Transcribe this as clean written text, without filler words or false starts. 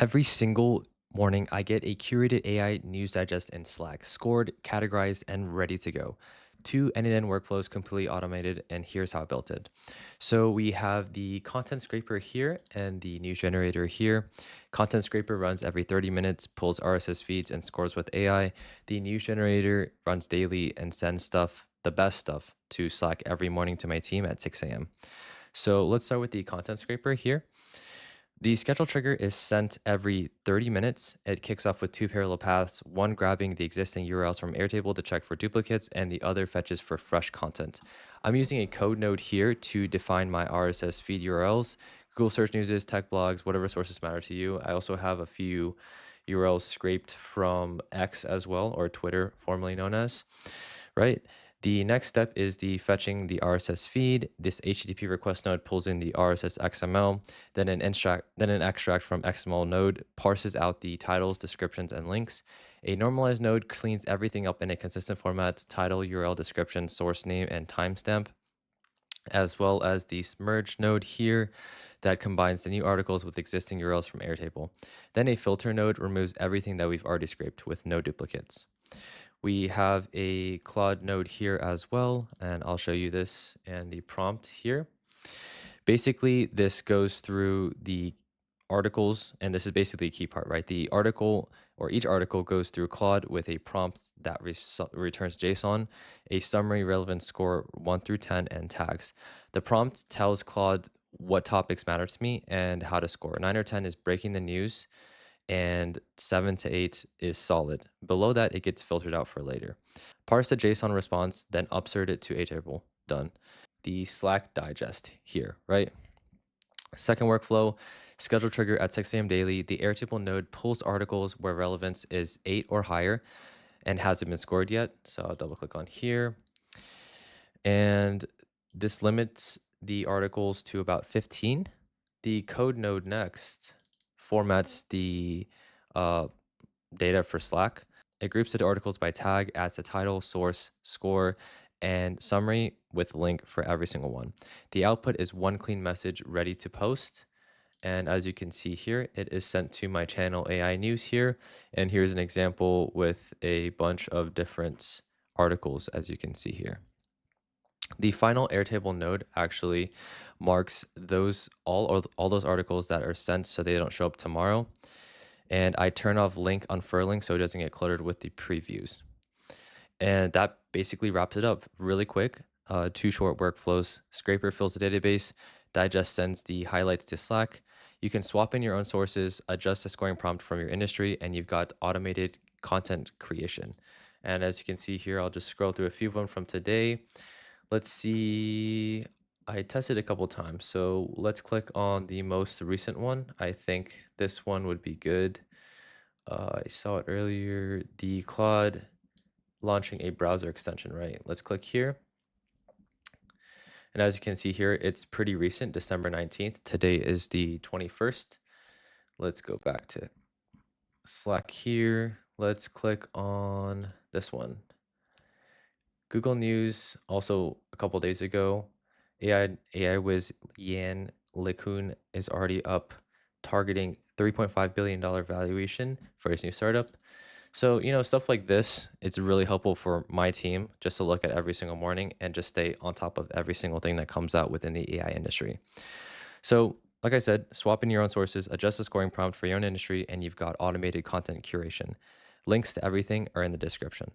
Every single morning, I get a curated AI news digest in Slack, scored, categorized, and ready to go. Two n8n workflows completely automated, and here's how I built it. So we have the content scraper here and the news generator here. Content scraper runs every 30 minutes, pulls RSS feeds, and scores with AI. The news generator runs daily and sends stuff, the best stuff, to Slack every morning to my team at 6 a.m. So let's start with the content scraper here. The schedule trigger is sent every 30 minutes. It kicks off with two parallel paths, one grabbing the existing URLs from Airtable to check for duplicates, and the other fetches for fresh content. I'm using a code node here to define my RSS feed URLs, Google Search News, tech blogs, whatever sources matter to you. I also have a few URLs scraped from X as well, or Twitter, formerly known as, right? The next step is the fetching the RSS feed. This HTTP request node pulls in the RSS XML, then an extract from XML node parses out the titles, descriptions, and links. A normalized node cleans everything up in a consistent format: title, URL, description, source name, and timestamp, as well as the merge node here that combines the new articles with existing URLs from Airtable. Then a filter node removes everything that we've already scraped with no duplicates. We have a Claude node here as well, and I'll show you this and the prompt here. Basically, this goes through the articles, and this is basically a key part, right? The article or each article goes through Claude with a prompt that returns JSON, a summary, relevant score 1 through 10, and tags. The prompt tells Claude what topics matter to me and how to score. 9 or 10 is breaking the news, and 7 to 8 is solid. Below that, it gets filtered out for later. Parse the JSON response, then upsert it to Airtable. Done. The Slack digest here, right? Second workflow, schedule trigger at 6 a.m. daily. The Airtable node pulls articles where relevance is 8 or higher and hasn't been scored yet. So I'll double click on here. And this limits the articles to about 15. The code node next formats the data for Slack. It groups the articles by tag, adds the title, source, score, and summary with link for every single one. The output is one clean message ready to post. And as you can see here, it is sent to my channel AI News here. And here's an example with a bunch of different articles, as you can see here. The final Airtable node actually marks all those articles that are sent so they don't show up tomorrow. And I turn off link unfurling so it doesn't get cluttered with the previews. And that basically wraps it up really quick. Two short workflows. Scraper fills the database, digest sends the highlights to Slack. You can swap in your own sources, adjust the scoring prompt from your industry, and you've got automated content creation. And as you can see here, I'll just scroll through a few of them from today. Let's see. I tested a couple times, so let's click on the most recent one. I think this one would be good. I saw it earlier. The Claude launching a browser extension, right? Let's click here. And as you can see here, it's pretty recent, December 19th. Today is the 21st. Let's go back to Slack here. Let's click on this one. Google News, also a couple days ago, AI whiz Yan LeCun is already up, targeting $3.5 billion valuation for his new startup. So, stuff like this, it's really helpful for my team just to look at every single morning and just stay on top of every single thing that comes out within the AI industry. So, like I said, swap in your own sources, adjust the scoring prompt for your own industry, and you've got automated content curation. Links to everything are in the description.